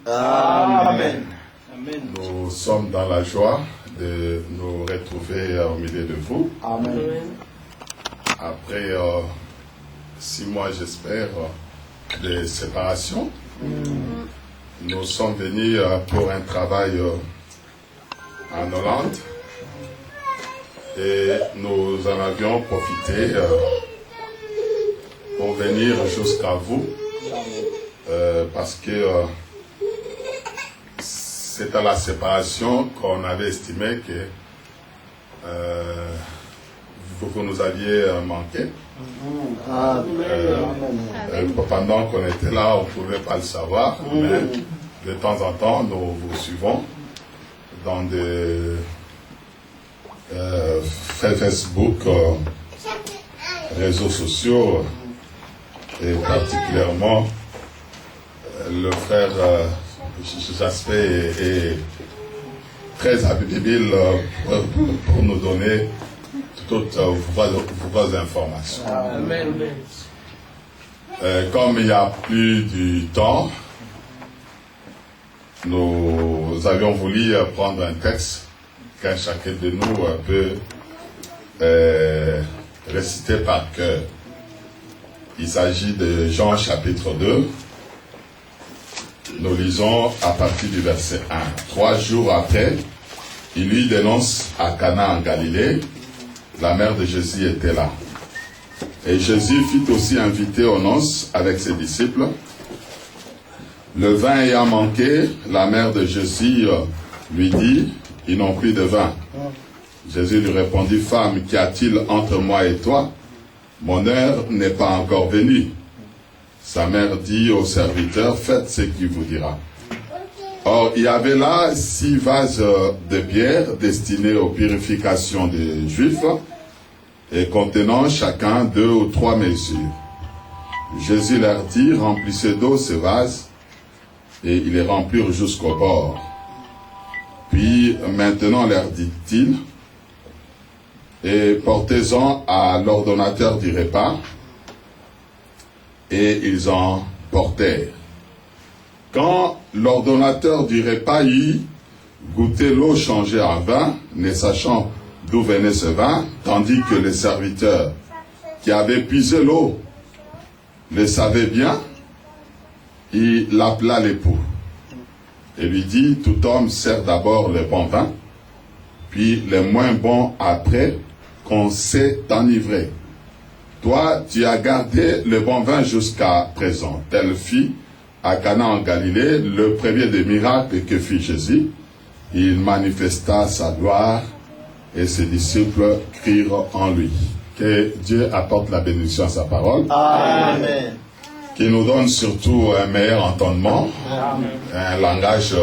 Amen. Nous sommes dans la joie de nous retrouver au milieu de vous. Amen. Après 6 mois, j'espère, de séparation. Nous sommes venus pour un travail en Hollande et nous en avions profité pour venir jusqu'à vous parce que c'est à la séparation qu'on avait estimé que vous nous aviez manqué. Pendant qu'on était là, on ne pouvait pas le savoir, mais de temps en temps, nous vous suivons dans des Facebook, réseaux sociaux, et particulièrement le frère Jaspé est très habile pour nous donner toutes vos informations. Amen. Comme il n'y a plus du temps, nous avions voulu prendre un texte qu'un chacun de nous peut réciter par cœur. Il s'agit de Jean chapitre 2. Nous lisons à partir du verset 1. 3 jours après, il lui dénonce à Cana en Galilée. La mère de Jésus était là. Et Jésus fut aussi invité aux noces avec ses disciples. Le vin ayant manqué, la mère de Jésus lui dit, ils n'ont plus de vin. Jésus lui répondit, femme, qu'y a-t-il entre moi et toi? Mon heure n'est pas encore venue. Sa mère dit au serviteur, faites ce qu'il vous dira. Or, il y avait là 6 vases de pierre destinés aux purifications des Juifs et contenant chacun 2 ou 3 mesures. Jésus leur dit, remplissez d'eau ces vases, et ils les remplirent jusqu'au bord. Puis, maintenant, leur dit-il, et portez-en à l'ordonnateur du repas, et ils en portèrent. Quand l'ordonnateur du repas eut goûté l'eau changée en vin, ne sachant d'où venait ce vin, tandis que les serviteurs qui avaient puisé l'eau le savaient bien, il appela l'époux et lui dit, tout homme sert d'abord le bon vin, puis le moins bon après qu'on s'est enivré. Toi, tu as gardé le bon vin jusqu'à présent. Telle fit à Cana en Galilée le premier des miracles que fit Jésus. Il manifesta sa gloire et ses disciples crurent en lui. Que Dieu apporte la bénédiction à sa parole. Amen. Qu'il nous donne surtout un meilleur entendement, un langage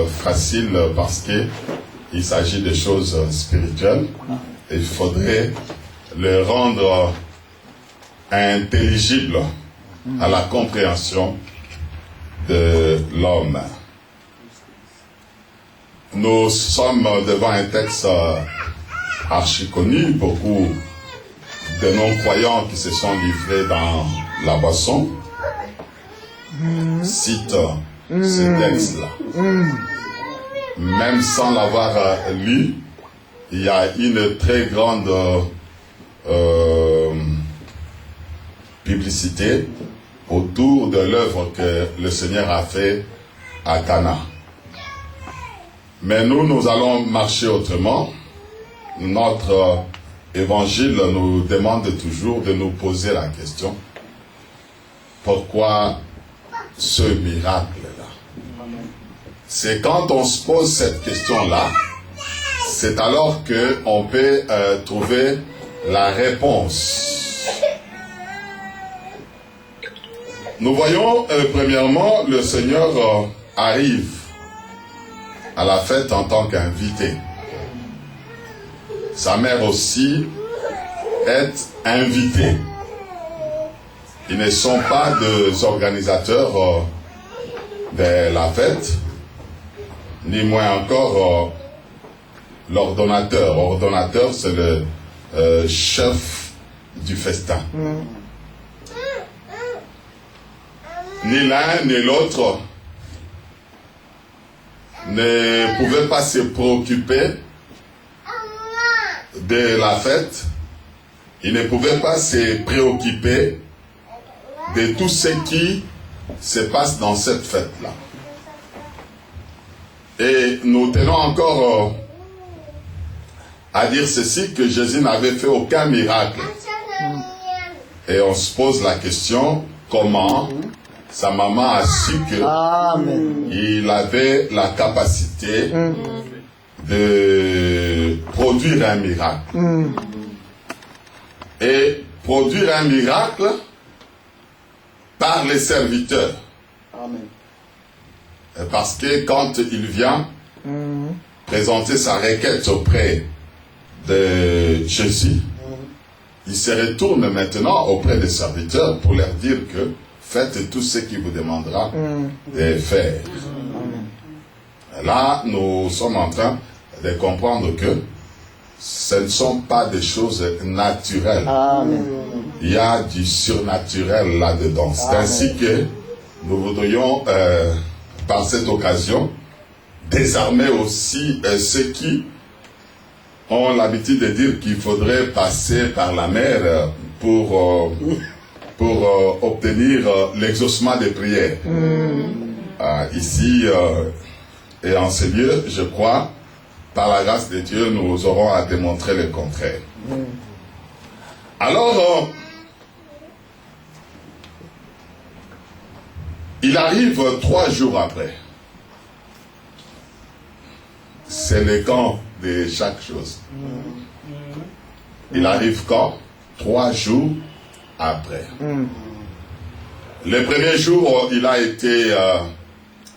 facile parce qu'il s'agit de choses spirituelles. Il faudrait le rendre intelligible à la compréhension de l'homme. Nous sommes devant un texte archi connu. Beaucoup de non-croyants qui se sont livrés dans la boisson citent ce texte-là. Même sans l'avoir lu, il y a une très grande publicité autour de l'œuvre que le Seigneur a fait à Cana. Mais nous allons marcher autrement. Notre évangile nous demande toujours de nous poser la question: pourquoi ce miracle-là? C'est quand on se pose cette question-là, c'est alors qu'on peut trouver la réponse. Nous voyons premièrement le Seigneur arrive à la fête en tant qu'invité. Sa mère aussi est invitée. Ils ne sont pas des organisateurs de la fête, ni moins encore l'ordonnateur. Ordonnateur, c'est le chef du festin. Ni l'un ni l'autre ne pouvaient pas se préoccuper de la fête. Ils ne pouvaient pas se préoccuper de tout ce qui se passe dans cette fête-là. Et nous tenons encore à dire ceci, que Jésus n'avait fait aucun miracle. Et on se pose la question, comment sa maman a su qu'il avait la capacité de produire un miracle. Et produire un miracle par les serviteurs. Amen. Parce que quand il vient présenter sa requête auprès de Jésus, il se retourne maintenant auprès des serviteurs pour leur dire que faites tout ce qu'il vous demandera de faire. Là, nous sommes en train de comprendre que ce ne sont pas des choses naturelles. Amen. Il y a du surnaturel là-dedans. C'est ainsi que nous voudrions, par cette occasion, désarmer aussi ceux qui ont l'habitude de dire qu'il faudrait passer par la mer pour obtenir l'exaucement des prières. Ici et en ce lieu, je crois, par la grâce de Dieu, nous aurons à démontrer le contraire. Alors, il arrive 3 jours après. C'est le camp de chaque chose. Il arrive quand? 3 jours après. Le premier jour, il a été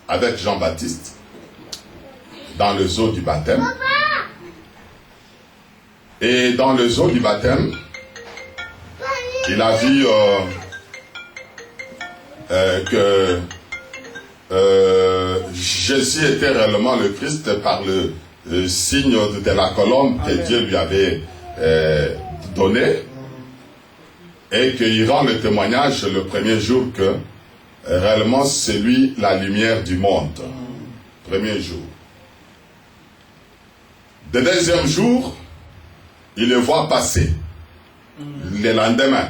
avec Jean-Baptiste dans le zoo du baptême. Et dans le zoo du baptême, il a vu que Jésus était réellement le Christ par le signe de la colombe que Dieu lui avait donné, et qu'il rend le témoignage le premier jour que réellement c'est lui la lumière du monde. Premier jour. Le deuxième jour, il le voit passer. Le lendemain,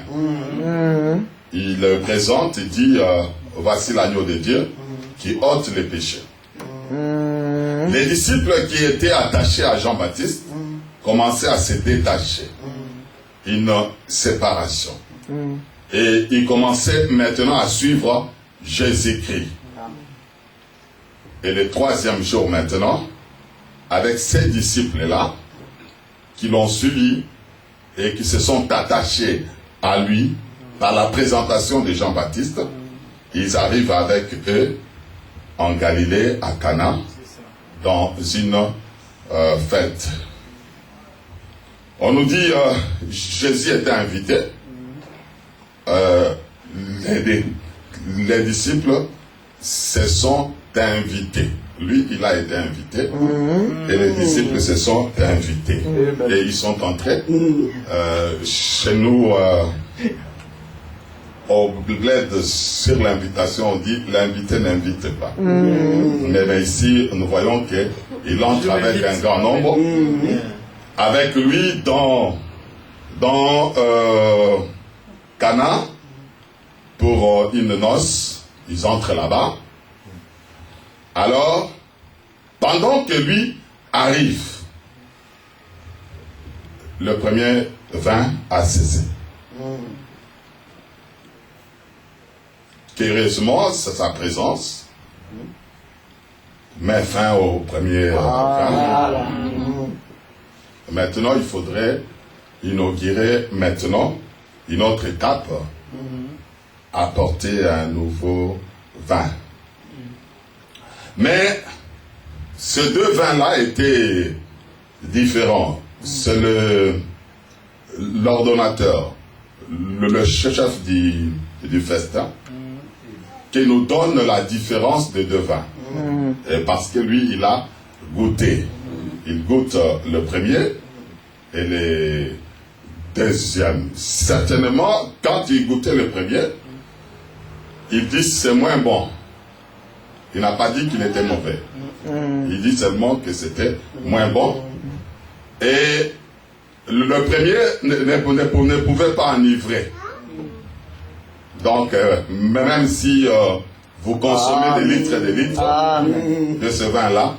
il le présente et dit voici l'agneau de Dieu qui ôte les péchés. Les disciples qui étaient attachés à Jean-Baptiste commençaient à se détacher. Une séparation. Et ils commençaient maintenant à suivre Jésus-Christ. Et le 3e jour maintenant, avec ces disciples-là, qui l'ont suivi et qui se sont attachés à lui par la présentation de Jean-Baptiste, ils arrivent avec eux en Galilée, à Cana, dans une fête. On nous dit Jésus était invité. Les disciples se sont invités. Lui, il a été invité. Et les disciples se sont invités. Et ils sont entrés. Chez nous, au bled, sur l'invitation, on dit l'invité n'invite pas. Mais ici, nous voyons qu'il entre avec un grand nombre. Avec lui dans Cana, pour une noce. Ils entrent là-bas. Alors, pendant que lui arrive, le premier vin a cessé. Curieusement, sa présence met fin au premier vin. Maintenant, il faudrait inaugurer maintenant une autre étape, apporter un nouveau vin. Mais ces deux vins-là étaient différents. C'est l'ordonnateur, le chef du festin, qui nous donne la différence des deux vins. Et parce que lui, il a goûté. Il goûte le premier et le deuxième. Certainement, quand il goûtait le premier, il dit c'est moins bon. Il n'a pas dit qu'il était mauvais. Il dit seulement que c'était moins bon. Et le premier ne pouvait pas enivrer. Donc, même si vous consommez des litres et des litres de ce vin-là,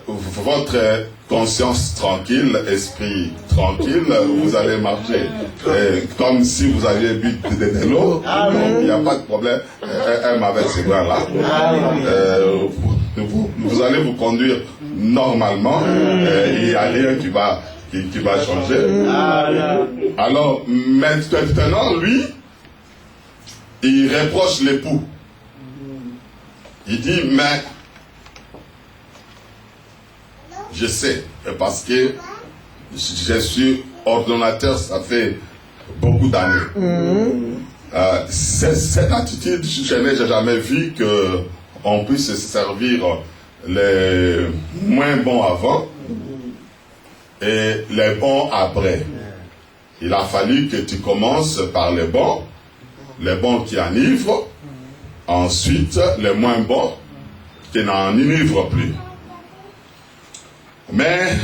votre conscience tranquille, esprit tranquille, vous allez marcher comme si vous aviez bu de l'eau. Il n'y a pas de problème. Elle m'avait ce vin-là. Vous allez vous conduire normalement. Il n'y a rien qui va changer. Alors, maintenant, lui, il reproche l'époux. Il dit, mais je sais, parce que je suis ordonnateur, ça fait beaucoup d'années. Cette attitude, je n'ai jamais vu qu'on puisse se servir les moins bons avant et les bons après. Il a fallu que tu commences par les bons qui enivrent, ensuite les moins bons qui n'en enivrent plus. Mais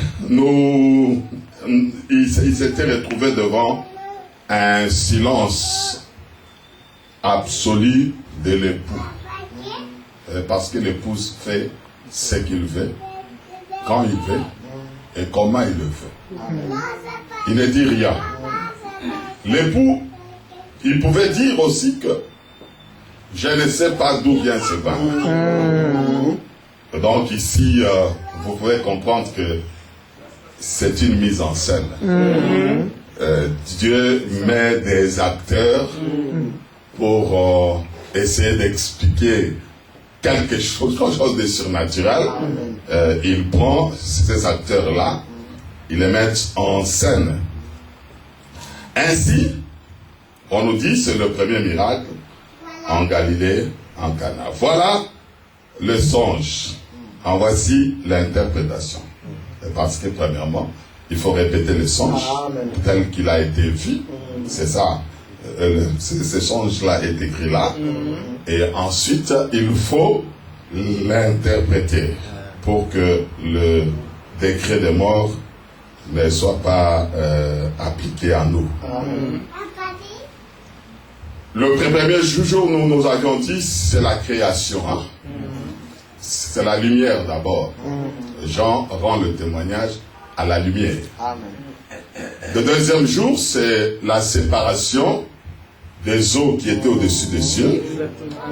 il s'était retrouvé devant un silence absolu de l'époux. Parce que l'épouse fait ce qu'il veut, quand il veut et comment il le veut. Il ne dit rien. L'époux, il pouvait dire aussi que je ne sais pas d'où vient ce vin. Donc ici, vous pouvez comprendre que c'est une mise en scène. Dieu met des acteurs pour essayer d'expliquer quelque chose de surnaturel. Il prend ces acteurs-là, il les met en scène. Ainsi, on nous dit c'est le premier miracle en Galilée, en Cana. Voilà le songe. En voici l'interprétation. Parce que premièrement, il faut répéter le songe tel qu'il a été vu. C'est ça. Ce songe-là est écrit là. Et ensuite, il faut l'interpréter pour que le décret de mort ne soit pas appliqué à nous. Le premier jour, nous avions dit, c'est la création. Hein? C'est la lumière d'abord. Jean rend le témoignage à la lumière. Le deuxième jour, c'est la séparation des eaux qui étaient au-dessus des cieux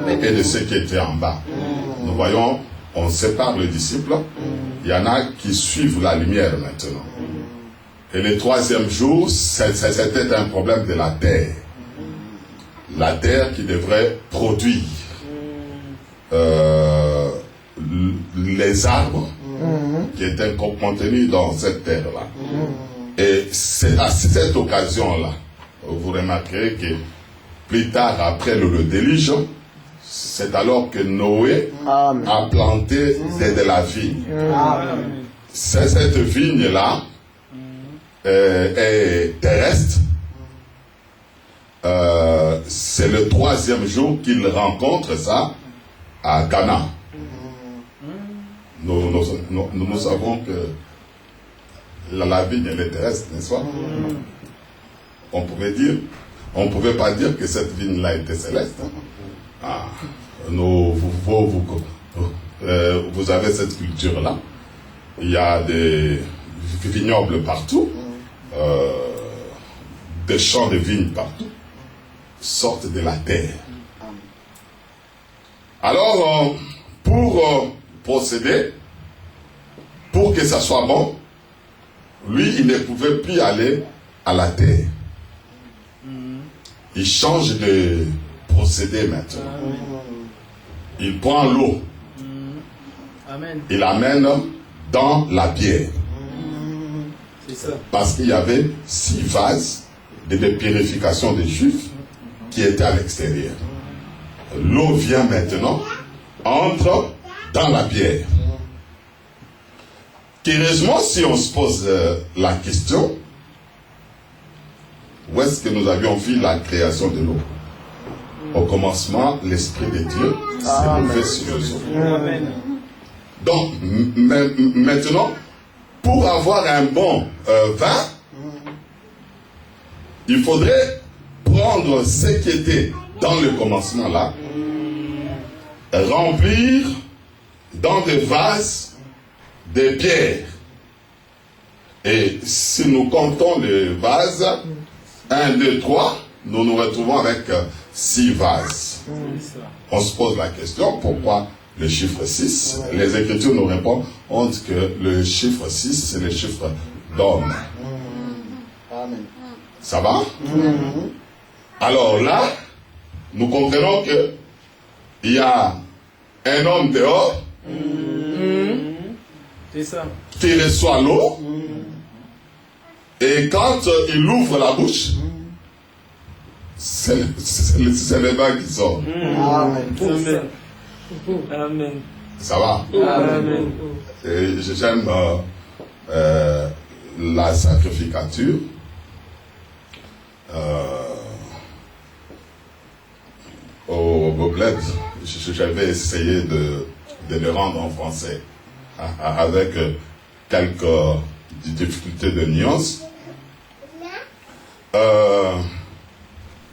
et de ceux qui étaient en bas. Nous voyons, on sépare les disciples. Il y en a qui suivent la lumière maintenant. Et le troisième jour, c'était un problème de la terre. La terre qui devrait produire les arbres qui étaient contenus dans cette terre-là. Et c'est à cette occasion-là, vous remarquerez que plus tard, après le déluge, c'est alors que Noé a planté de la vigne. Cette vigne-là est terrestre. C'est le troisième jour qu'il rencontre ça à Cana. Nous savons que la vigne elle est terrestre, n'est-ce pas? On pourrait dire on ne pouvait pas dire que cette vigne-là était céleste. Ah, vous avez cette culture-là. Il y a des vignobles partout, des champs de vignes partout, sortent de la terre. Alors, pour procéder, pour que ça soit bon, lui, il ne pouvait plus aller à la terre. Il change de procédé maintenant. Il prend l'eau. Il l'amène dans la bière. Parce qu'il y avait 6 vases de purification des Juifs qui étaient à l'extérieur. L'eau vient maintenant, entre dans la bière. Curieusement, si on se pose la question, où est-ce que nous avions vu la création de l'eau? Au commencement, l'Esprit de Dieu s'est levé sur les eaux. Donc, maintenant, pour avoir un bon vin, il faudrait prendre ce qui était dans le commencement là, remplir dans des vases de pierre. Et si nous comptons les vases, 1, 2, 3, nous nous retrouvons avec 6 vases. On se pose la question, pourquoi le chiffre 6? Les Écritures nous répondent que le chiffre 6, c'est le chiffre d'homme. Ça va? Alors là, nous comprenons que il y a un homme dehors qui reçoit l'eau et quand il ouvre la bouche, c'est le vin qui sort. Amen. Amen. Ça va? Amen. J'aime la sacrificature. Au bled, j'avais essayé de le rendre en français avec quelques difficultés de nuances.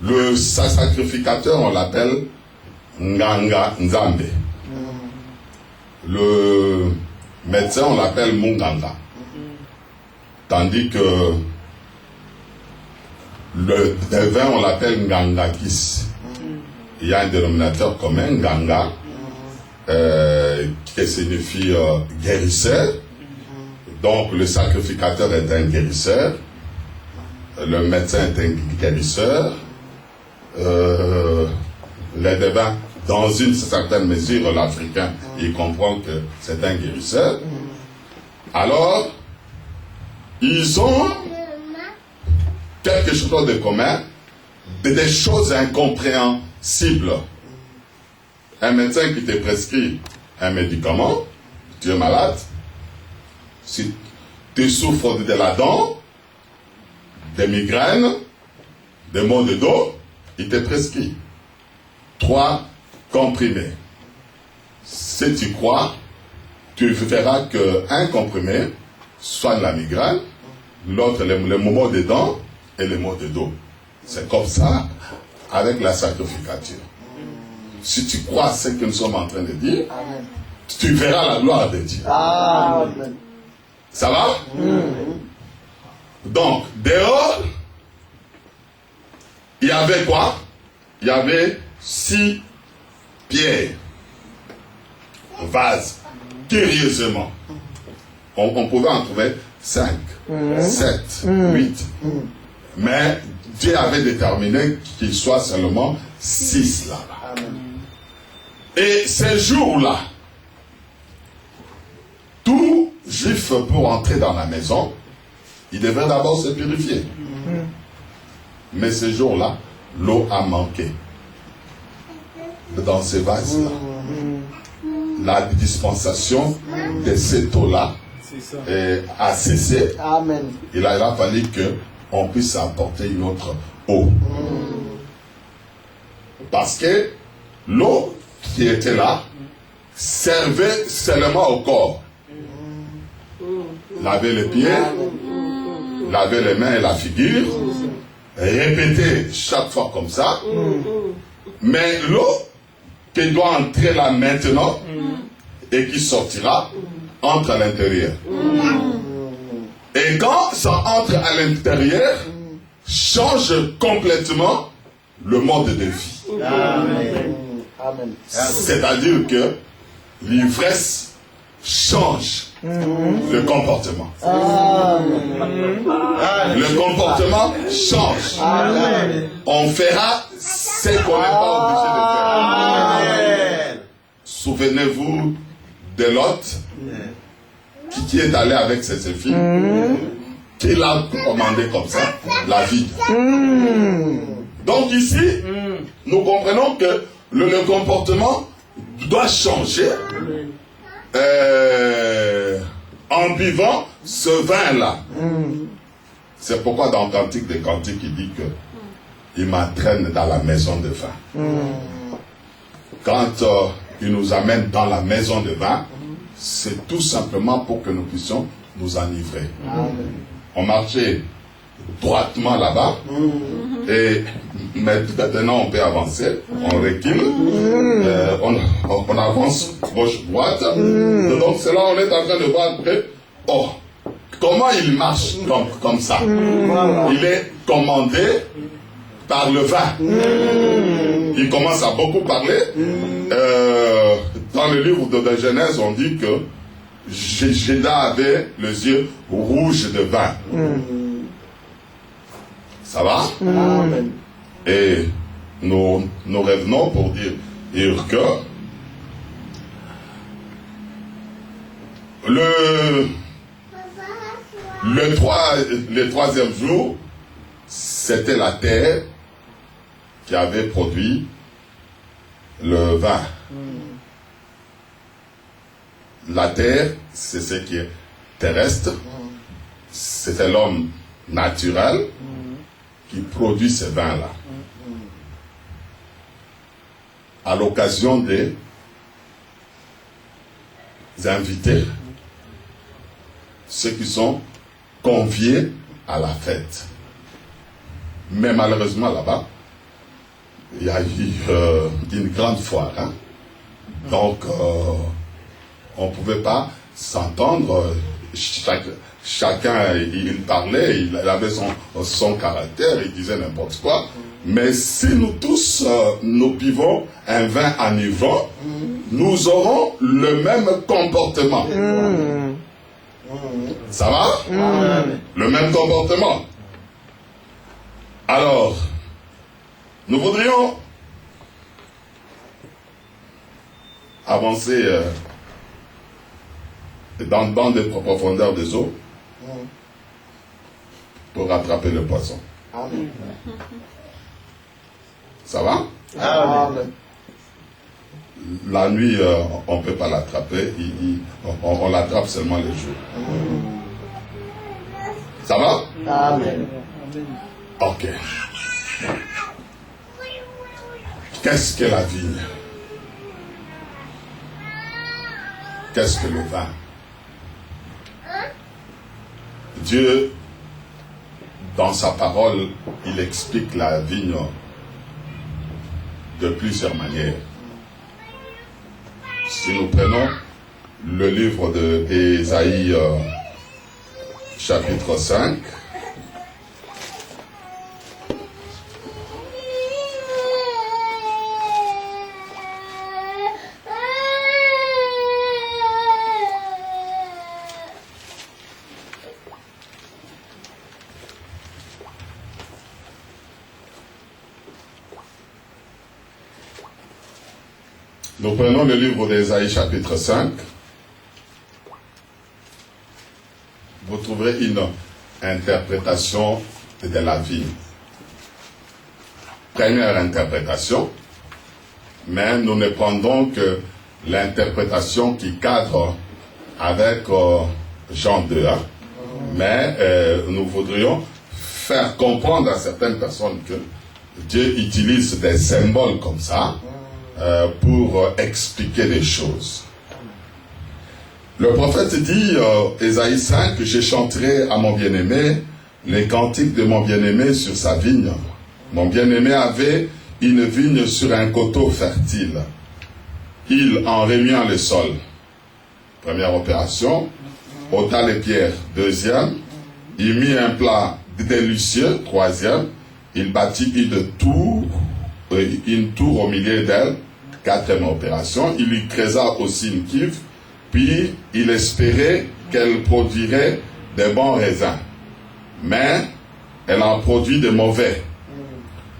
Le sacrificateur, on l'appelle Nganga Nzambe. Le médecin, on l'appelle Munganga. Tandis que le vin, on l'appelle Ngangakis. Il y a un dénominateur commun, Nganga, qui signifie guérisseur. Donc le sacrificateur est un guérisseur. Le médecin est un guérisseur. Les devins, dans une certaine mesure, l'Africain, il comprend que c'est un guérisseur. Alors, ils ont quelque chose de commun, des choses incompréhensibles. Un médecin qui te prescrit un médicament, tu es malade, si tu souffres de la dent, des migraines, des maux de dos, il te prescrit 3 comprimés. Si tu crois, tu verras qu'un comprimé soigne la migraine, l'autre les maux de dents et les maux de dos. C'est comme ça avec la sacrificature. Si tu crois à ce que nous sommes en train de dire, tu verras la gloire de Dieu. Amen. Ça va? Donc, dehors, il y avait quoi? Il y avait 6 pierres, vases. Curieusement, on pouvait en trouver 5, 7, 8. Mais Dieu avait déterminé qu'il soit seulement 6 là-bas. Et ces jours-là, tout juif pour entrer dans la maison, il devait d'abord se purifier. Mais ces jours-là, l'eau a manqué dans ces vases-là. La dispensation de cette eau-là a cessé. Amen. Il a fallu qu'on puisse apporter une autre eau. Parce que l'eau qui était là servait seulement au corps. Laver les pieds, laver les mains et la figure, répéter chaque fois comme ça. Mais l'eau qui doit entrer là maintenant et qui sortira entre à l'intérieur. Et quand ça entre à l'intérieur, change complètement le mode de vie. Amen. C'est-à-dire que l'ivresse change le comportement. Le comportement change. On fera ce qu'on n'est pas obligé de faire. Souvenez-vous de Lot qui est allé avec ses filles, qui l'a commandé comme ça, la vie. Donc ici, nous comprenons que le comportement doit changer en buvant ce vin-là. C'est pourquoi dans le Cantique des Cantiques, il dit que il m'entraîne dans la maison de vin. Quand il nous amène dans la maison de vin, c'est tout simplement pour que nous puissions nous enivrer. On marchait droitement là-bas et maintenant on peut avancer, on recule, on avance gauche-droite. Donc c'est là on est en train de voir après, oh, comment il marche comme ça. Il est commandé par le vin. Il commence à beaucoup parler. Dans le livre de Genèse, on dit que Géda avait les yeux rouges de vin. Ça va? Amen. Et nous revenons pour dire que le troisième jour, c'était la terre qui avait produit le vin. La terre, c'est ce qui est terrestre. C'était l'homme naturel qui produit ce vin-là. À l'occasion des invités, ceux qui sont conviés à la fête. Mais malheureusement là-bas, il y a eu une grande foire. Hein? Donc, on ne pouvait pas s'entendre. Chacun, il parlait, il avait son caractère, il disait n'importe quoi. Mais si nous tous, nous buvons un vin enivrant, nous aurons le même comportement. Ça va? Le même comportement. Alors, nous voudrions avancer dans des profondeurs des eaux pour rattraper le poisson. Amen. Ça va? Amen. La nuit, on ne peut pas l'attraper, on l'attrape seulement le jour. Ça va? Amen. Ok. Qu'est-ce que la vigne? Qu'est-ce que le vin? Dieu, dans sa parole, il explique la vigne de plusieurs manières. Si nous prenons le livre d'Ésaïe, chapitre 5, nous prenons le livre d'Ésaïe chapitre 5. Vous trouverez une interprétation de la vie. Première interprétation, mais nous ne prendrons que l'interprétation qui cadre avec Jean 2. Hein. Mais nous voudrions faire comprendre à certaines personnes que Dieu utilise des symboles comme ça pour expliquer les choses. Le prophète dit, Ésaïe 5, je chanterai à mon bien-aimé, les cantiques de mon bien-aimé sur sa vigne. Mon bien-aimé avait une vigne sur un coteau fertile. Il en remuant le sol. Première opération. Ôta les pierres. Deuxième. Il mit un plat délicieux. Troisième. Il bâtit une tour au milieu d'elle. Quatrième opération. Il lui creusa aussi une cuve. Puis il espérait qu'elle produirait des bons raisins. Mais elle en produit de mauvais.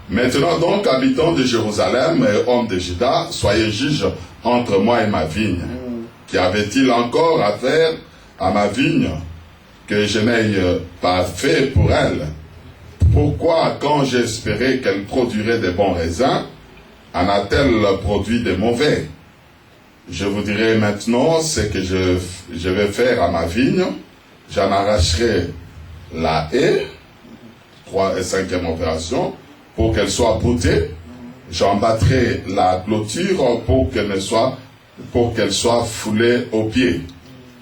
Maintenant donc, habitants de Jérusalem et hommes de Juda, soyez juges entre moi et ma vigne. Qu'y avait-il encore à faire à ma vigne que je n'aie pas fait pour elle? Pourquoi, quand j'espérais qu'elle produirait de bons raisins, en a-t-elle produit de mauvais? Je vous dirai maintenant ce que je vais faire à ma vigne. J'en arracherai la haie, 3 et 5e opération, pour qu'elle soit broutée. J'en battrai la clôture pour qu'elle soit foulée aux pieds.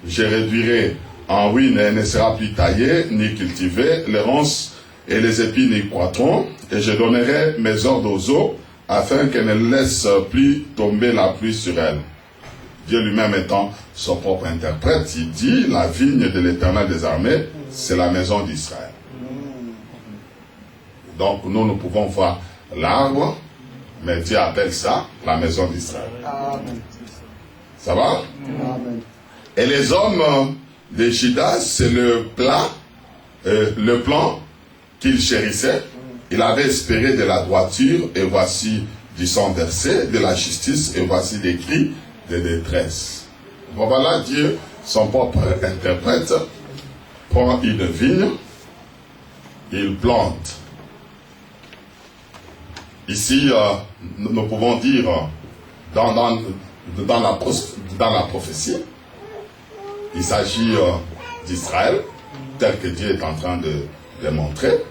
Je réduirai en ruine et ne sera plus taillée, ni cultivée. Les ronces et les épines y croîtront, et je donnerai mes ordres aux eaux, afin qu'elle ne laisse plus tomber la pluie sur elle. Dieu lui-même étant son propre interprète, il dit, la vigne de l'Éternel des armées, c'est la maison d'Israël. Donc nous pouvons voir l'arbre, mais Dieu appelle ça la maison d'Israël. Ça va? Amen. Et les hommes de Juda, c'est le plan qu'il chérissait. Il avait espéré de la droiture, et voici du sang versé, de la justice, et voici des cris de détresse. Voilà Dieu, son propre interprète, prend une vigne, il plante. Ici, nous pouvons dire, dans la prophétie, il s'agit d'Israël, tel que Dieu est en train de montrer.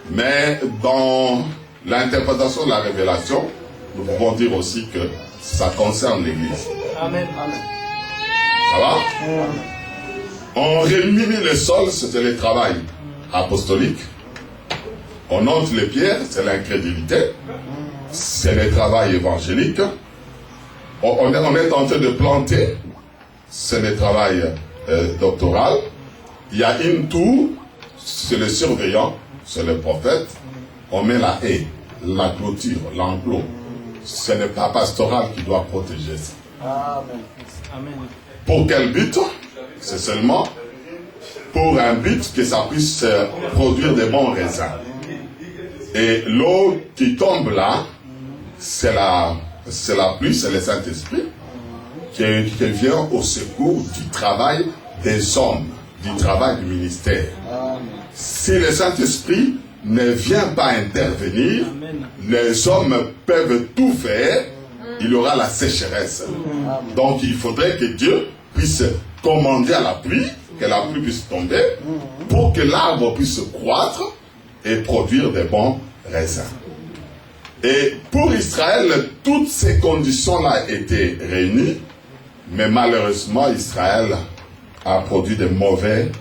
Mais dans l'interprétation de la révélation, nous pouvons dire aussi que ça concerne l'Église. Amen. Ça va? On remue le sol, c'était le travail apostolique. On ôte les pierres, c'est l'incrédulité. C'est le travail évangélique. On est en train de planter, c'est le travail doctoral. Il y a une tour, c'est le surveillant, c'est le prophète. On met la haie, la clôture, l'enclos. Ce n'est pas pastoral qui doit protéger ça. Amen. Pour quel but? C'est seulement pour un but que ça puisse produire des bons raisins. Et l'eau qui tombe là, c'est la pluie, c'est le Saint-Esprit qui vient au secours du travail des hommes, du travail du ministère. Si le Saint-Esprit ne vient pas intervenir, les hommes peuvent tout faire, il y aura la sécheresse. Donc il faudrait que Dieu puisse commander à la pluie, que la pluie puisse tomber, pour que l'arbre puisse croître et produire des bons raisins. Et pour Israël, toutes ces conditions-là étaient réunies, mais malheureusement, Israël a produit de mauvais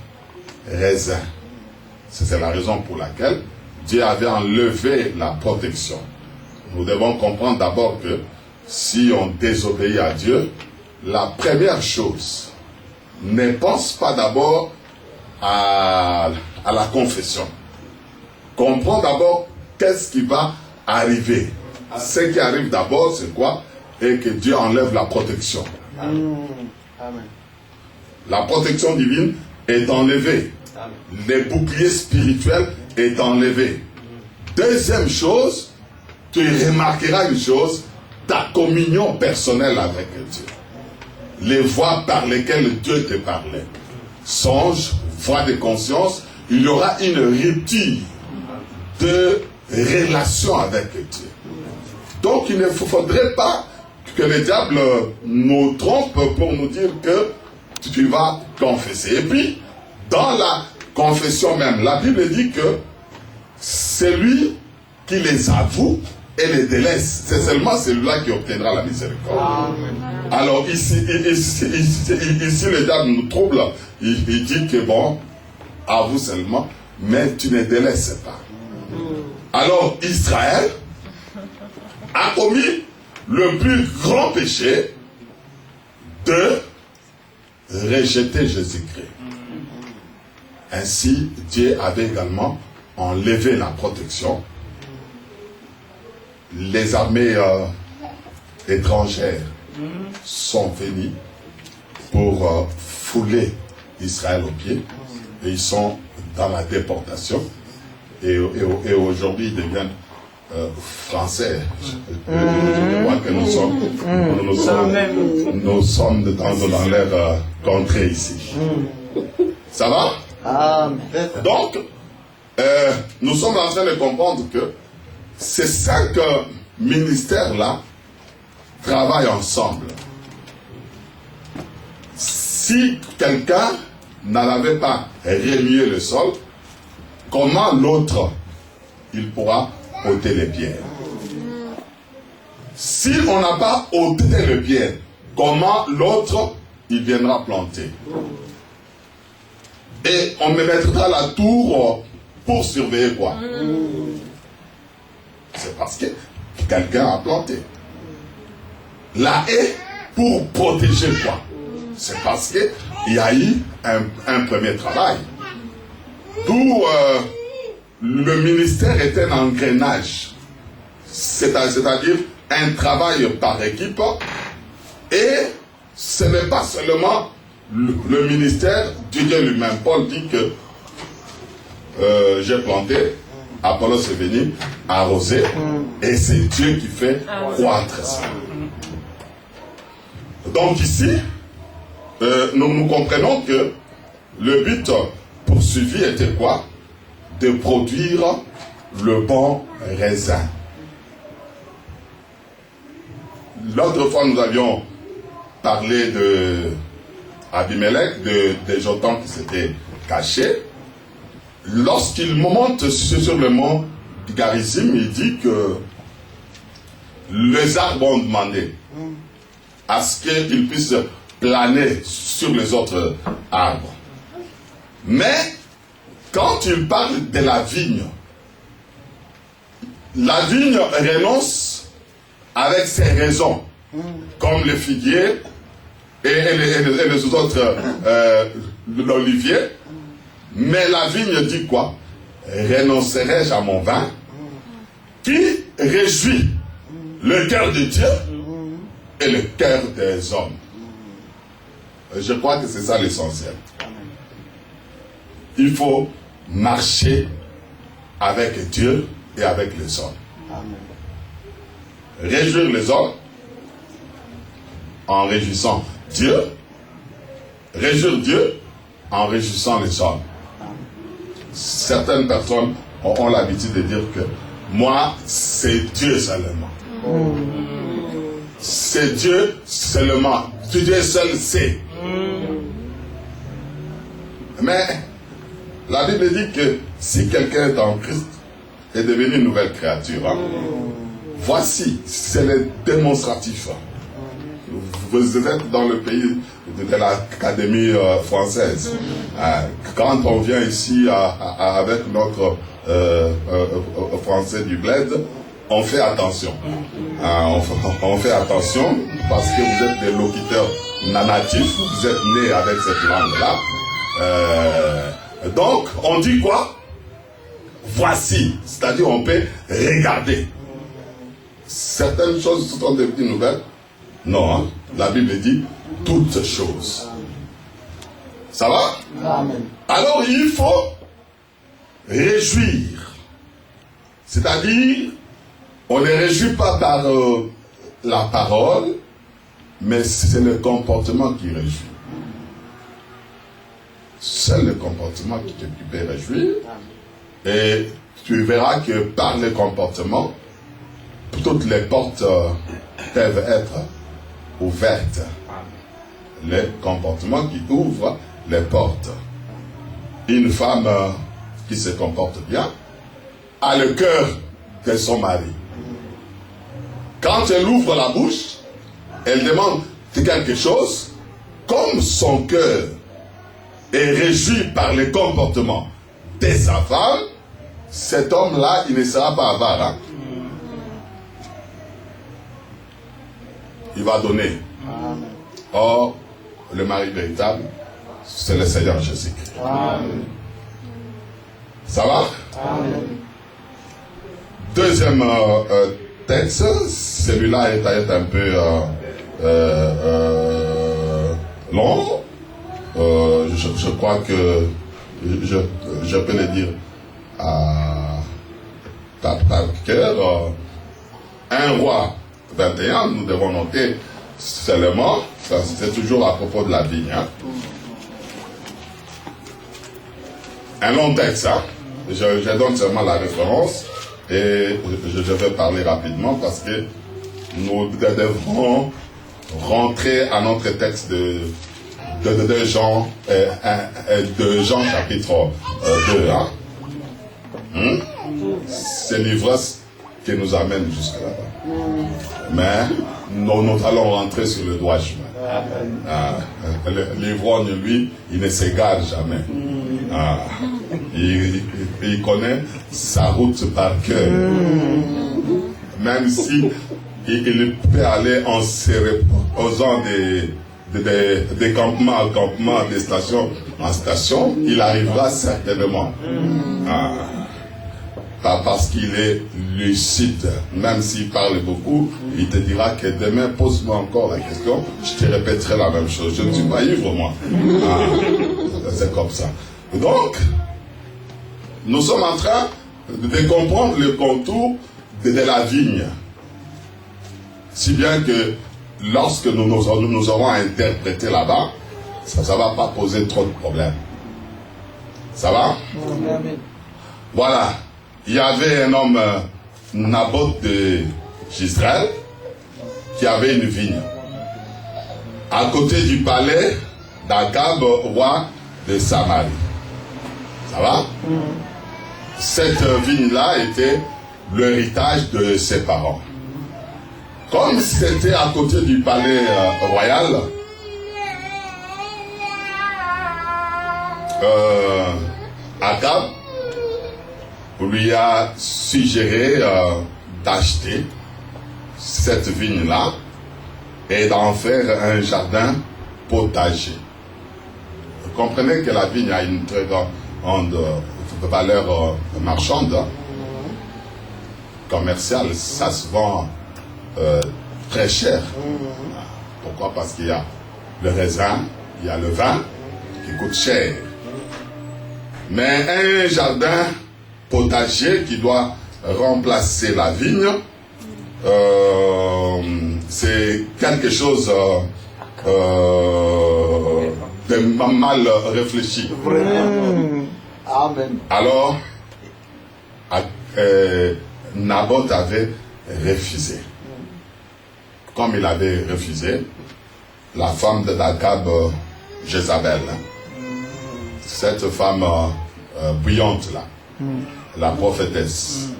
raisins. C'est la raison pour laquelle Dieu avait enlevé la protection. Nous devons comprendre d'abord que si on désobéit à Dieu, la première chose, ne pense pas d'abord à la confession. Comprends d'abord qu'est-ce qui va arriver. Ce qui arrive d'abord, c'est quoi? Et que Dieu enlève la protection. Amen. La protection divine est enlevée. Les boucliers spirituels est enlevé. Deuxième chose, tu remarqueras une chose, ta communion personnelle avec Dieu. Les voix par lesquelles Dieu te parlait. Songe, voix de conscience, il y aura une rupture de relation avec Dieu. Donc il ne faudrait pas que le diable nous trompe pour nous dire que tu vas confesser. Et puis, dans la confession même, la Bible dit que c'est lui qui les avoue et les délaisse. C'est seulement celui-là qui obtiendra la miséricorde. Alors ici, le diable nous trouble. Il dit que bon, avoue seulement mais tu ne délaisses pas. Alors Israël a commis le plus grand péché de rejeter Jésus-Christ. Ainsi, Dieu avait également enlevé la protection. Les armées étrangères sont venues pour fouler Israël aux pieds. Et ils sont dans la déportation. Et aujourd'hui, ils deviennent français. Je crois que nous sommes dans leur contrée ici. Ça va? Amen. Donc, nous sommes en train de comprendre que ces 5 ministères-là travaillent ensemble. Si quelqu'un n'avait pas remué le sol, comment l'autre, il pourra ôter les pierres? Si on n'a pas ôté les pierres, comment l'autre, il viendra planter? Et on me mettra la tour pour surveiller quoi? C'est parce que quelqu'un a planté. La haie pour protéger quoi? C'est parce qu'il y a eu un premier travail. D'où le ministère est un engrenage. C'est-à-dire un travail par équipe. Et ce n'est pas seulement le ministère, Dieu lui-même. Paul dit que j'ai planté, Apollos est venu arroser, et c'est Dieu qui fait croître ça. Donc ici, nous comprenons que le but poursuivi était quoi? De produire le bon raisin. L'autre fois, nous avions parlé de Abimelech, de Jotham qui s'était caché. Lorsqu'il monte sur le mont Garizim, il dit que les arbres ont demandé à ce qu'ils puissent planer sur les autres arbres. Mais quand il parle de la vigne renonce avec ses raisons, comme le figuier et les autres, l'olivier. Mais la vigne dit quoi? Renoncerai-je à mon vin qui réjouit le cœur de Dieu et le cœur des hommes. Je crois que c'est ça l'essentiel. Il faut marcher avec Dieu et avec les hommes. Réjouir les hommes en réjouissant Dieu. Réjouir Dieu en réjouissant les hommes. Certaines personnes ont l'habitude de dire que moi, c'est Dieu seulement. C'est Dieu seulement. Dieu seul sait. Mais la Bible dit que si quelqu'un est en Christ, est devenu une nouvelle créature. Hein? Voici, c'est le démonstratif. Vous êtes dans le pays de l'Académie française. Quand on vient ici avec notre français du bled, on fait attention. On fait attention parce que vous êtes des locuteurs natifs, vous êtes nés avec cette langue-là. Donc, on dit quoi? Voici, c'est-à-dire on peut regarder. Certaines choses sont devenues nouvelles. Non, hein? La Bible dit toutes choses. Ça va? Amen. Alors il faut réjouir. C'est-à-dire, on ne réjouit pas par la parole, mais c'est le comportement qui réjouit. C'est le comportement qui peut réjouir. Et tu verras que par le comportement, toutes les portes peuvent être ouvertes. Le comportement qui ouvre les portes. Une femme qui se comporte bien a le cœur de son mari. Quand elle ouvre la bouche, elle demande quelque chose, comme son cœur est réjoui par le comportement de sa femme, cet homme-là, il ne sera pas avare. Hein? Il va donner. Amen. Or, le mari véritable, c'est le Seigneur Jésus-Christ. Amen. Ça va? Amen. Deuxième texte, celui-là est un peu long. Je crois que je peux le dire par cœur. 1 Roi 21, nous devons noter seulement, c'est toujours à propos de la vigne. Hein. Un long texte, hein. Je donne seulement la référence et je vais parler rapidement parce que nous devrons rentrer à notre texte de Jean, chapitre 2. Hein. C'est l'ivresse qui nous amène jusque là-bas. Mais nous allons rentrer sur le droit chemin. L'ivrogne, lui, il ne s'égare jamais. Il connaît sa route par cœur. Même si il peut aller en se reposant des campements en campements, des stations en station, il arrivera certainement. Pas parce qu'il est lucide. Même s'il parle beaucoup, il te dira que demain, pose-moi encore la question, je te répéterai la même chose. Je ne suis pas ivre, moi. C'est comme ça. Donc, nous sommes en train de comprendre le contour de la vigne. Si bien que lorsque nous aurons interprété là-bas, ça ne va pas poser trop de problèmes. Ça va? Amen. Voilà. Il y avait un homme, Naboth de Jezreel, qui avait une vigne. À côté du palais d'Akab, roi de Samarie. Ça va? Cette vigne-là était l'héritage de ses parents. Comme c'était à côté du palais royal, Akab lui a suggéré d'acheter cette vigne-là et d'en faire un jardin potager. Vous comprenez que la vigne a une très grande valeur marchande, commerciale, ça se vend très cher. Pourquoi? Parce qu'il y a le raisin, il y a le vin qui coûte cher. Mais un jardin potager qui doit remplacer la vigne, c'est quelque chose de mal réfléchi. Amen. Alors, Naboth avait refusé. Comme il avait refusé, la femme de Akab, Jézabel, cette femme brillante là, la prophétesse,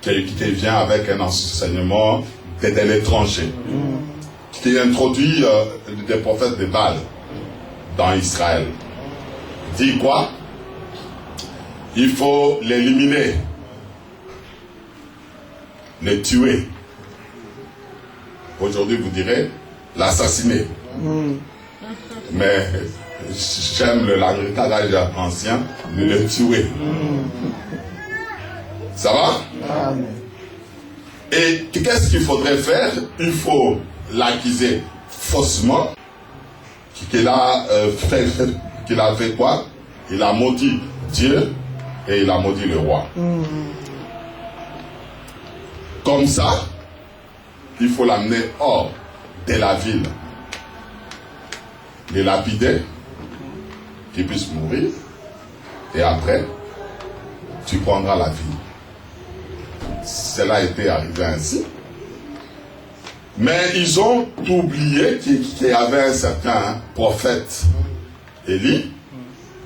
qui vient avec un enseignement de l'étranger, qui introduit des prophètes de Baal dans Israël. Dit quoi? Il faut l'éliminer, le tuer. Aujourd'hui, vous direz l'assassiner. Mais j'aime le langage ancien, le tuer. Ça va? Amen. Et qu'est-ce qu'il faudrait faire? Il faut l'accuser faussement. Qu'il a fait quoi? Il a maudit Dieu et il a maudit le roi. Comme ça, il faut l'amener hors de la ville, les lapider, qu'il puisse mourir, et après, tu prendras la vie. Cela était arrivé ainsi. Mais ils ont oublié qu'il y avait un certain prophète, Élie,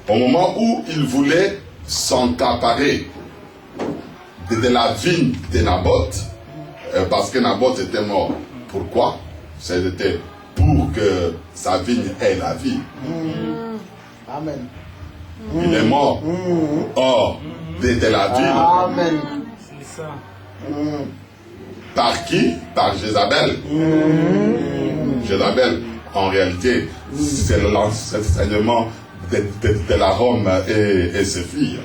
au moment où il voulait s'emparer de la vigne de Naboth, parce que Naboth était mort. Pourquoi? C'était pour que sa vigne ait la vie. Amen. Il est mort hors de la ville. Amen. C'est ça. Par qui? Par Jézabel. Jézabel, en réalité, c'est l'enseignement de la Rome et ses filles.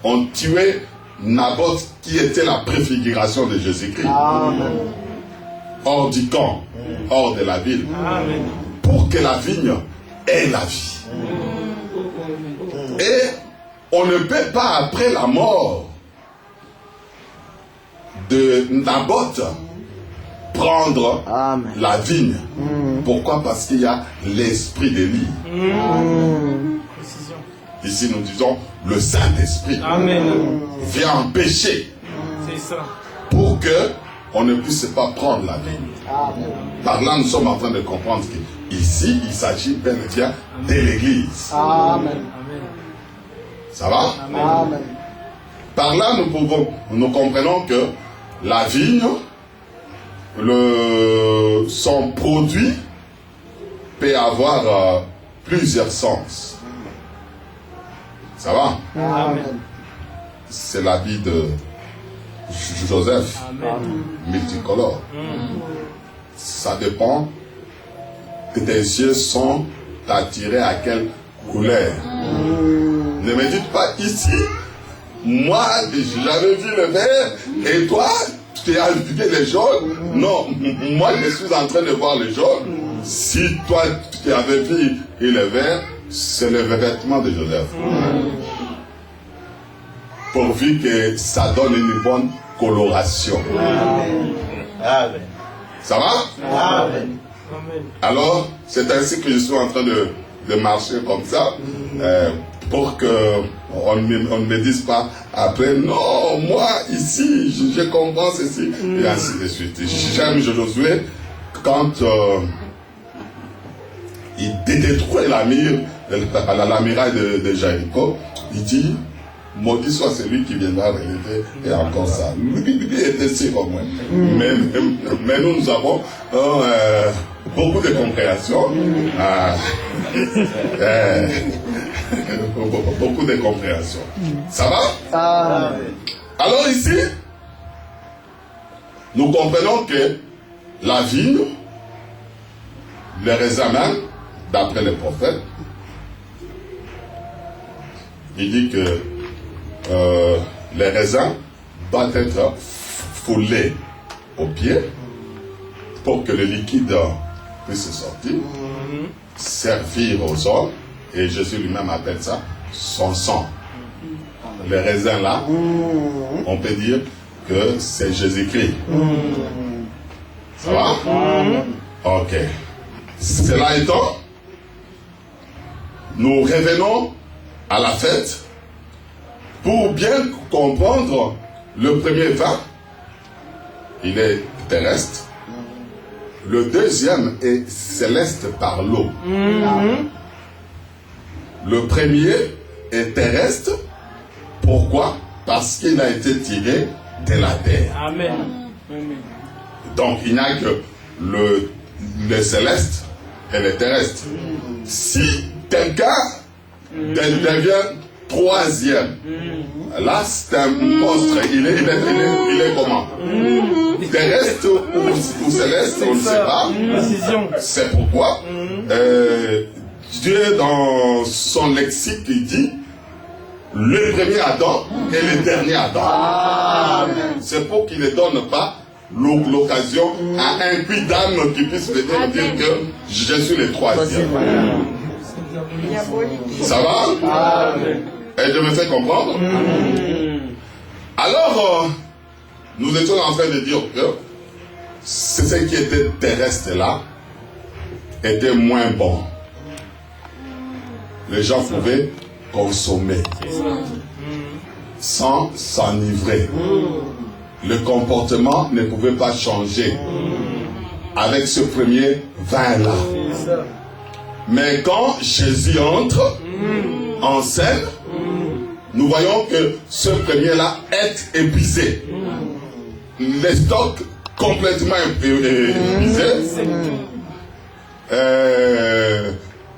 On tuait Naboth, qui était la préfiguration de Jésus-Christ. Hors du camp, hors de la ville. Amen. Pour que la vigne ait la vie. Et on ne peut pas, après la mort de Naboth, prendre la vigne. Pourquoi? Parce qu'il y a l'esprit d'Élie. Précision. Ici nous disons le Saint-Esprit Amen. vient empêcher C'est ça. pour que on ne puisse pas prendre la vigne. Par là nous sommes en train de comprendre qu'ici il s'agit bien et bien de l'Église. Amen. Amen. Ça va? Amen. Par là nous comprenons que la vigne, son produit peut avoir plusieurs sens. Ça va? Amen. C'est la vie de Joseph, Amen. multicolore. Ça dépend que tes yeux sont attirés à quelle couleur. Ne me dites pas ici, moi j'avais vu le vert et toi tu as vu le jaune. Non, moi je suis en train de voir le jaune. Si toi tu avais vu le vert, c'est le vêtement de Joseph. Pourvu que ça donne une bonne coloration. Amen. Ça va? Amen. Amen. Alors, c'est ainsi que je suis en train de marcher comme ça, pour que on ne me dise pas après, non, moi, ici, je comprends ceci, et ainsi de suite. J'aime Josué quand il détruit la muraille de Jéricho, il dit, maudit soit celui qui viendra relever, et encore ça. Lui était sûr au moins. Mais nous avons beaucoup de compréhension. Beaucoup de compréhension. Ça va? Amen. Alors ici, nous comprenons que la vigne, les raisins même, d'après les prophètes, il dit que les raisins doivent être foulés au pied pour que le liquide puisse sortir, servir aux hommes, et Jésus lui-même appelle ça son sang. Les raisins là, on peut dire que c'est Jésus-Christ. Ça va? Ok. Cela étant, nous revenons à la fête pour bien comprendre le premier vin. Il est terrestre. Le deuxième est céleste par l'eau. Le premier est terrestre. Pourquoi? Parce qu'il a été tiré de la terre. Amen. Amen. Donc il n'y a que le céleste et le terrestre. Si quelqu'un devient troisième, là c'est un monstre. Il est comment? Terrestre ou céleste, on ne sait pas. Précision. C'est pourquoi Dieu dans son lexique il dit le premier Adam et le dernier Adam. C'est pour qu'il ne donne pas l'occasion à un quidam qui puisse venir dire que je suis le troisième. Ça va? Et je me fais comprendre? Alors, nous étions en train de dire que ce qui était terrestre là était moins bon. Les gens pouvaient consommer sans s'enivrer. Le comportement ne pouvait pas changer avec ce premier vin-là. Mais quand Jésus entre en scène, nous voyons que ce premier-là est épuisé. Les stocks complètement épuisés.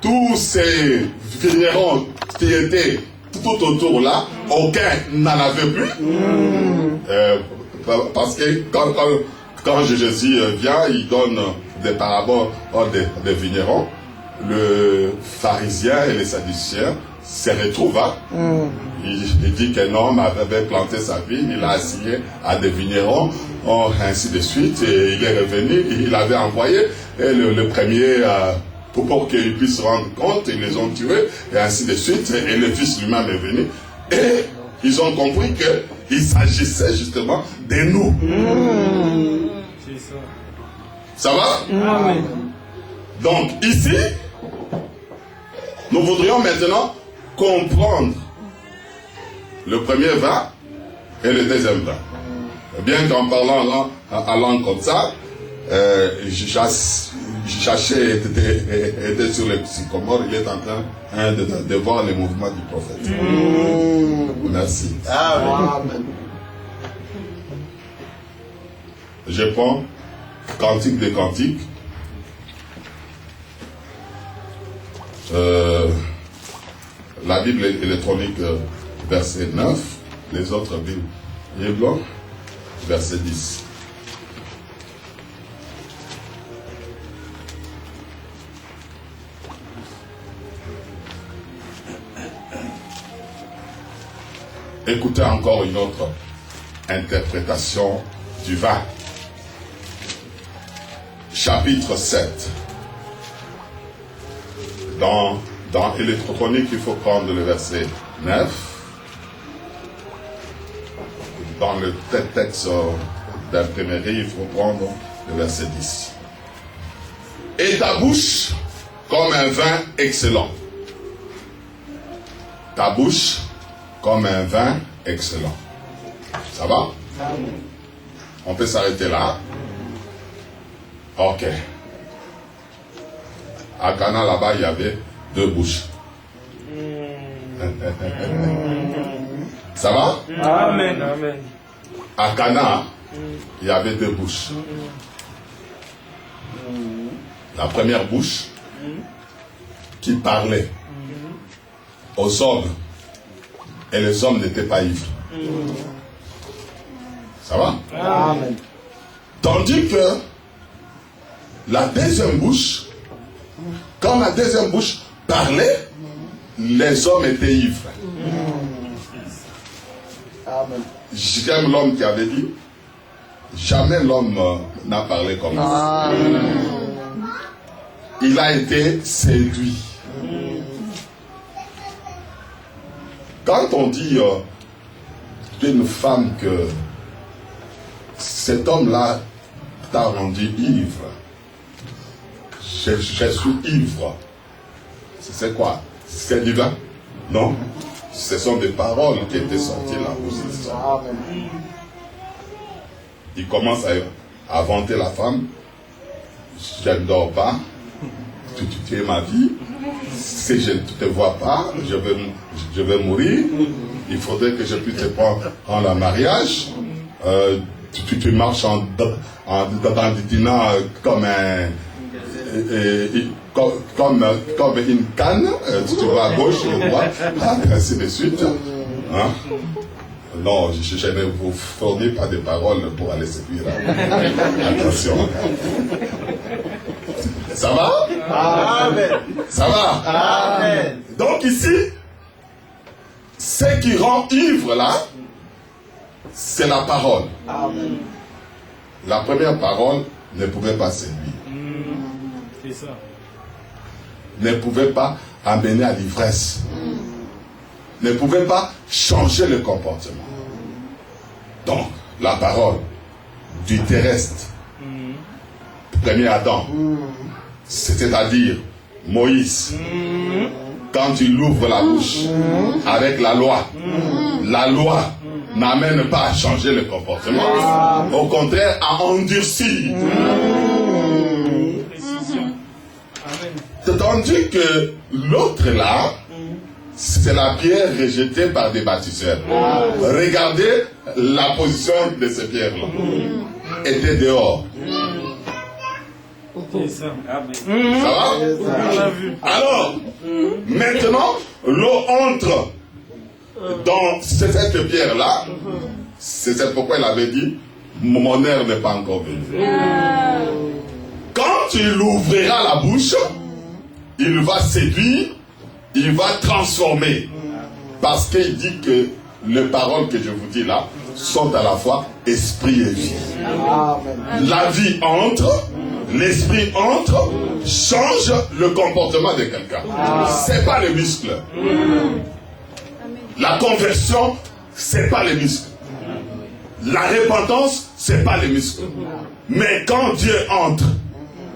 Tous ces vignerons qui étaient tout autour là, aucun n'en avait plus. Parce que quand Jésus vient, il donne des paraboles des vignerons. Le pharisien et les sadducéens se retrouvent. Il dit qu'un homme avait planté sa vigne, il a assigné à des vignerons, ainsi de suite, et il est revenu, il avait envoyé et le premier pour qu'ils puissent se rendre compte, ils les ont tués, et ainsi de suite, et le fils lui-même est venu, et ils ont compris qu'il s'agissait justement de nous. C'est ça. Ça va? Amen. Donc ici, nous voudrions maintenant comprendre le premier vin et le deuxième vin. Bien qu'en parlant en langue comme ça, Chaché était sur le sycomore, il est en train de voir les mouvements du prophète. Merci. Amen. Je prends Cantique des Cantiques. La Bible électronique, verset 9. Les autres Bibles, verset 10. Écoutez encore une autre interprétation du vin. Chapitre 7. Dans électronique, il faut prendre le verset 9. Dans le texte d'imprimerie, il faut prendre le verset 10. Et ta bouche comme un vin excellent. Ta bouche comme un vin excellent. Ça va? On peut s'arrêter là. Ok. À Cana, là-bas, il y avait 2 bouches. Ça va? Amen. Amen. À Cana, il y avait 2 bouches. La première bouche qui parlait aux hommes, et les hommes n'étaient pas ivres. Ça va? Amen. Tandis que la deuxième bouche, quand la deuxième bouche parlait, les hommes étaient ivres. Amen. J'aime l'homme qui avait dit, jamais l'homme n'a parlé comme ça. Il a été séduit. Quand on dit d'une femme que cet homme-là t'a rendu ivre, je suis ivre, c'est quoi? C'est du vin? Non. Ce sont des paroles qui étaient sorties de la bouche de cet homme. Amen. Il commence à vanter la femme. Je ne dors pas. Tu es ma vie. Si je ne te vois pas, je vais mourir. Il faudrait que je puisse te prendre en la mariage. Tu marches en dandinant comme comme une canne. Tu vas à gauche, à droite, ainsi de suite. Hein? Non, je ne vous fournis pas de paroles pour aller séduire. Attention. Ça va? Amen. Ça va? Amen. Donc ici, ce qui rend ivre là, c'est la parole. Amen. La première parole ne pouvait pas séduire. C'est ça. Ne pouvait pas amener à l'ivresse. Ne pouvait pas changer le comportement. Donc, la parole du terrestre, premier Adam, c'est-à-dire Moïse, quand il ouvre la bouche avec la loi n'amène pas à changer le comportement, au contraire à endurcir. Précision. Amen. Tandis que l'autre là, c'est la pierre rejetée par des bâtisseurs. Regardez la position de ces pierres-là. Était dehors. C'est ça. Ça va? On a vu. Alors, maintenant, l'eau entre dans cette pierre-là. C'est pourquoi il avait dit, mon heure n'est pas encore venue. Quand il ouvrira la bouche, il va séduire, il va transformer. Parce qu'il dit que les paroles que je vous dis là sont à la fois esprit et vie. La vie entre, l'esprit entre, change le comportement de quelqu'un. C'est pas les muscles. La conversion, c'est pas les muscles. La repentance, c'est pas les muscles. Mais quand Dieu entre,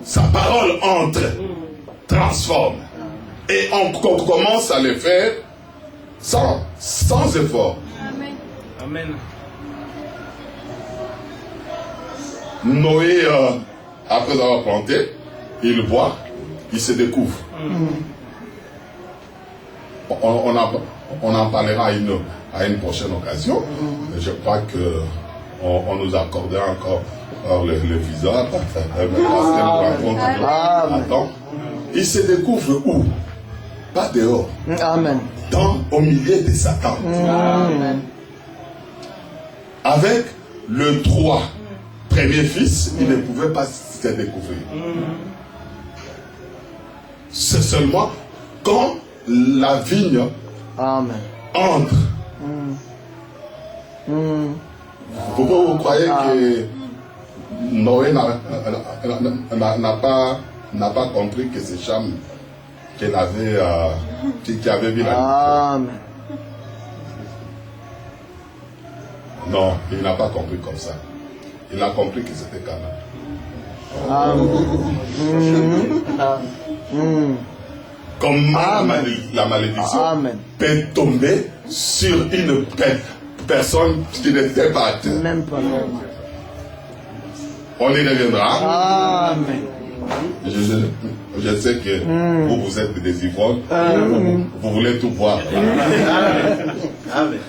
sa parole entre, transforme. Et on commence à le faire sans effort. Amen. Noé, après avoir planté, il voit, il se découvre. On en parlera à une prochaine occasion. Je crois que on nous accordera encore le visa. Attends. Il se découvre où? Pas dehors. Amen. Au milieu de Satan. Amen. Avec le 3 premier fils, il ne pouvait pas se découvrir. C'est seulement quand la vigne Amen. entre. Vous croyez que Noé n'a pas compris que c'est Cham qu'elle avait, qui avait vu la Amen. Non, il n'a pas compris comme ça. Il a compris que c'était Canaan. Comment la malédiction Amen. peut tomber sur une personne qui n'était pas à terre. Même pas vraiment. On y reviendra. Amen. Je sais que vous êtes des ivrognes. Vous voulez tout voir. Amen.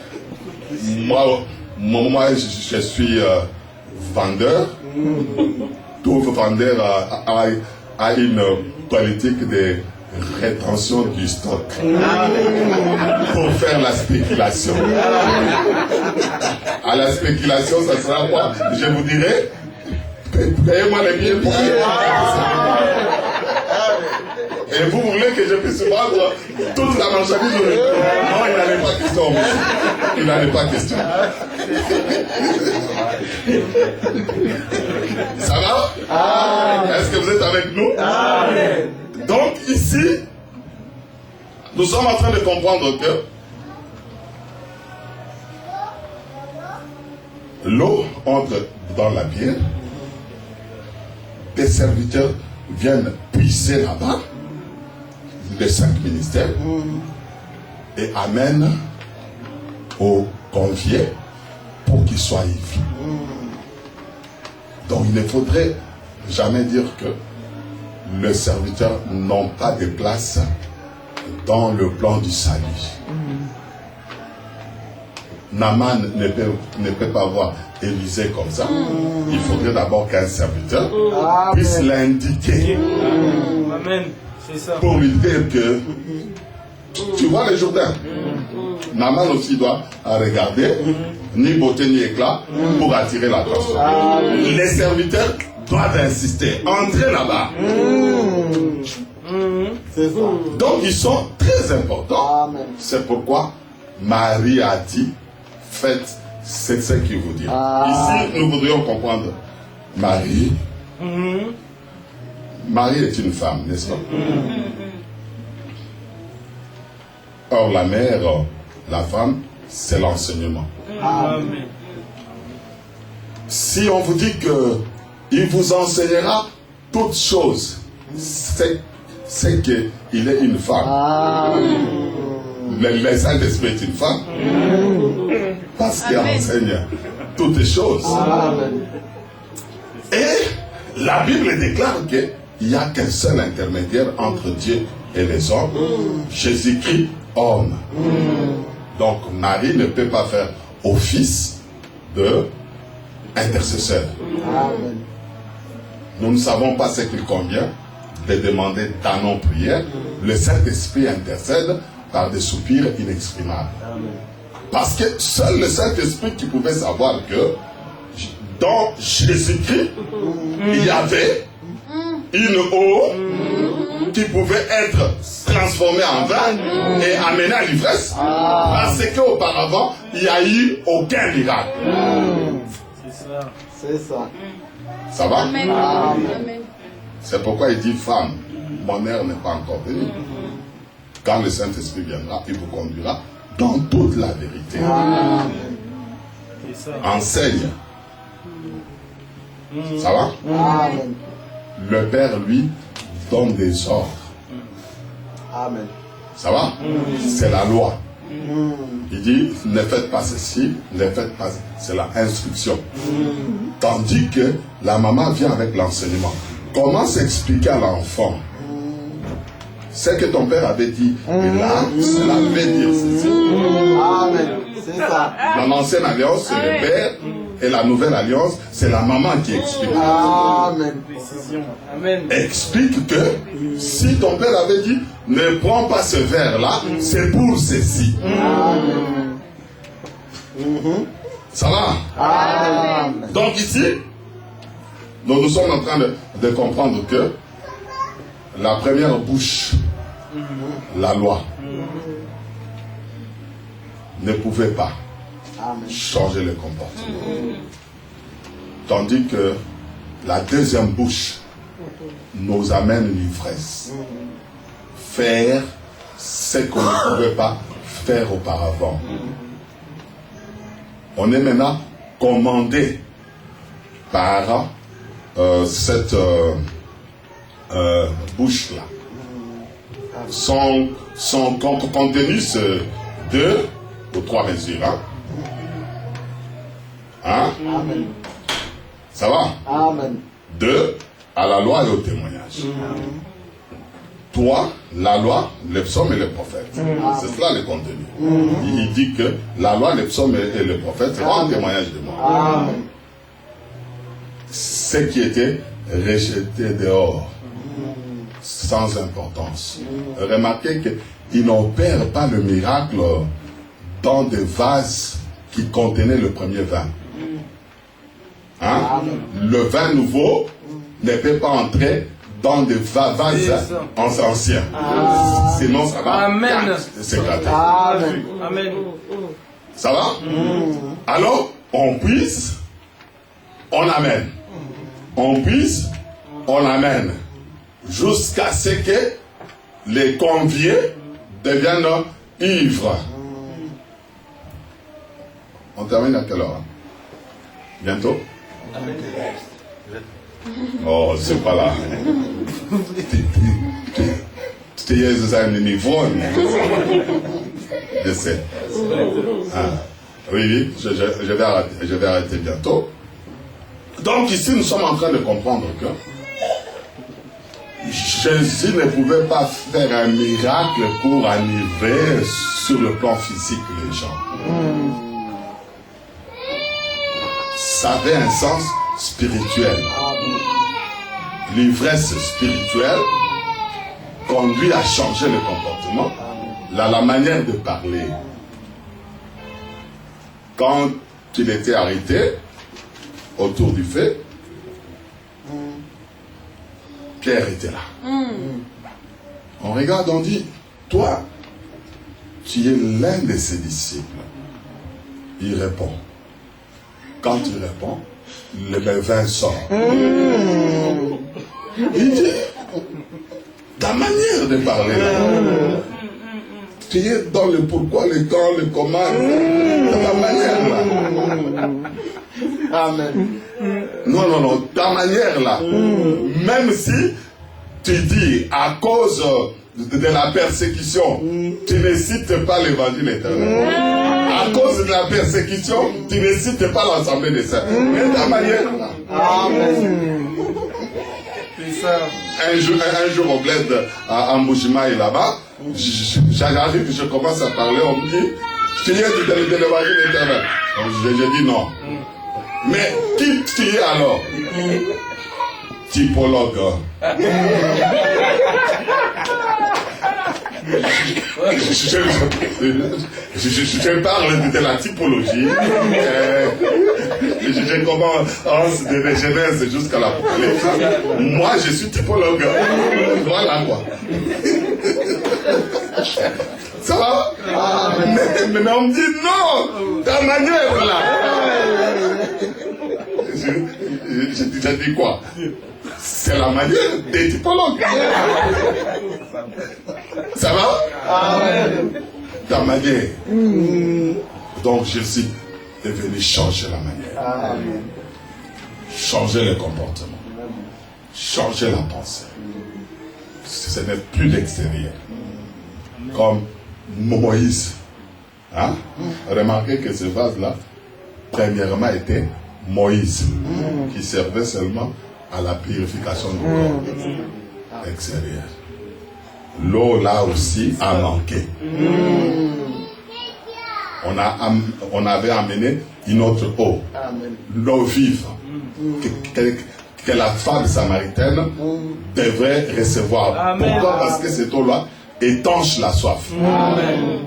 Moi, je suis vendeur. Tout vendeur a une politique de rétention du stock pour faire la spéculation. À la spéculation, ça sera quoi? Je vous dirai, payez-moi les billets pour et vous voulez que je puisse vendre toute la marchandise? Non, il n'en est pas question. Il n'en est pas question. Ça va? Est-ce que vous êtes avec nous? Amen. Donc ici, nous sommes en train de comprendre que l'eau entre dans la bière, des serviteurs viennent puiser là-bas, les 5 ministères, et amènent aux conviés pour qu'ils soient ivres. Donc il ne faudrait jamais dire que les serviteurs n'ont pas de place dans le plan du salut. Naaman ne peut pas voir Élisée comme ça. Il faudrait d'abord qu'un serviteur puisse l'indiquer. Amen. C'est ça. Pour lui dire que tu vois le Jourdain. Naaman aussi doit regarder, ni beauté ni éclat, pour attirer l'attention. Les serviteurs doivent insister, entrer là-bas. Donc ils sont très importants. C'est pourquoi Marie a dit, faites ce qu'il vous dit. Ici, nous voudrions comprendre Marie. Marie est une femme, n'est-ce pas? Or, la mère, la femme, c'est l'enseignement. Amen. Si on vous dit que il vous enseignera toutes choses, c'est qu'il est une femme. Le Saint-Esprit est une femme. Parce qu'elle enseigne toutes choses. Et la Bible déclare qu'il n'y a qu'un seul intermédiaire entre Dieu et les hommes, Jésus-Christ, homme. Donc Marie ne peut pas faire office de intercesseur. nous ne savons pas ce qu'il convient de demander dans nos prières. Le Saint-Esprit intercède par des soupirs inexprimables. Parce que seul le Saint-Esprit qui pouvait savoir que dans Jésus-Christ, il y avait une eau qui pouvait être transformée en vin et amenée à l'ivresse. Parce qu'auparavant, il n'y a eu aucun miracle. C'est ça. C'est ça. Ça va? Amen. Amen. C'est pourquoi il dit, femme, mon heure n'est pas encore venue. Quand le Saint-Esprit viendra, il vous conduira dans toute la vérité. C'est ça. Enseigne. Ça va? Amen. Le Père, lui, donne des ordres. Amen. Ça va? C'est la loi. Il dit, ne faites pas ceci, ne faites pas... C'est la instruction. Tandis que la maman vient avec l'enseignement. Comment s'expliquer à l'enfant ce que ton père avait dit? Et là, cela veut dire ceci. Amen. C'est ça. Dans l'ancienne alliance, c'est le père. Et la nouvelle alliance, c'est la maman qui explique. Amen. Précision. Amen. Explique que si ton père avait dit, ne prends pas ce verre-là, c'est pour ceci. Amen. Ça va? Amen. Donc ici, nous sommes en train de comprendre que la première bouche, la loi, ne pouvait pas Amen. changer le comportement. Tandis que la deuxième bouche nous amène l'ivresse. Faire ce qu'on ne pouvait pas faire auparavant. On est maintenant commandé par cette bouche-là. Son contenu, c'est 2 ou 3 mesures. Hein? Amen. Ça va? Amen. 2, à la loi et au témoignage. 3, la loi, les psaumes et les prophètes. C'est cela le contenu. Il dit que la loi, les psaumes et les prophètes rendent témoignage de moi. Amen. Ce qui était rejeté dehors, sans importance. Remarquez qu'il n'opère pas le miracle dans des vases qui contenaient le premier vin. Hein? Le vin nouveau ne peut pas entrer dans des vases anciens. Sinon, ça va s'éclater. Amen. Amen. Ça va? Alors, on puise, on amène. On puise, on amène. Jusqu'à ce que les conviés deviennent ivres. On termine à quelle heure? Bientôt? Oh, c'est pas là. Tu es un niveau. Je sais. Oui, je vais arrêter bientôt. Donc ici, nous sommes en train de comprendre que Jésus ne pouvait pas faire un miracle pour enivrer sur le plan physique les gens. Ça avait un sens spirituel. L'ivresse spirituelle conduit à changer le comportement, la manière de parler. Quand il était arrêté autour du feu, Pierre était là. On regarde, on dit, toi, tu es l'un de ses disciples. Il répond. Quand il répond, le vin sort. Il dit, ta manière de parler là, tu es dans le pourquoi, le quand, le comment, ta manière là. Amen. Non, ta manière là. Même si tu dis à cause de la persécution, tu ne cites pas l'évangile éternel. À cause de la persécution, tu ne cites pas l'assemblée des saints. Mais ta manière là. Amen. C'est ça. Un jour au bled à Mboujimaï là-bas, j'arrive, je commence à parler, on me dit, tu es de l'évangile éternel. Je dis non. Mais qui tu es alors? typologue. Je parle de la typologie. Je commence de la Genèse jusqu'à l'Apocalypse. Moi, je suis typologue. Voilà quoi. Ça va? Mais on me dit non, ta manière là. J'ai dit quoi? C'est la manière des typologues. Ça va? Ta manière. Donc je suis devenu changer la manière. Changer le comportement. Changer la pensée. Ce n'est plus l'extérieur. Comme Moïse. Hein? Remarquez que ce vase-là, premièrement, était Moïse, qui servait seulement à la purification du corps extérieur. L'eau, là aussi, a manqué. On avait amené une autre eau, l'eau vive, que la femme samaritaine devrait recevoir. Amen. Pourquoi? Parce que cette eau-là étanche la soif. Amen.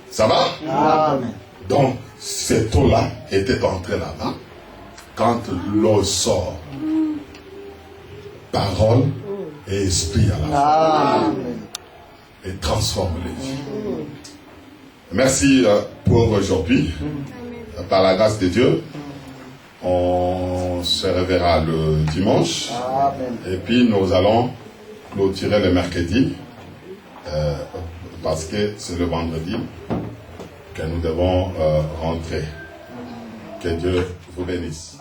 Ça va? Amen. Donc, cette eau-là était entrée là-bas. Quand l'eau sort, parole et esprit à la fois. Amen. Et transforme les vies. Merci pour aujourd'hui. Par la grâce de Dieu, on se reverra le dimanche. Amen. Et puis nous allons clôturer le mercredi. Parce que c'est le vendredi que nous devons rentrer. Que Dieu vous bénisse.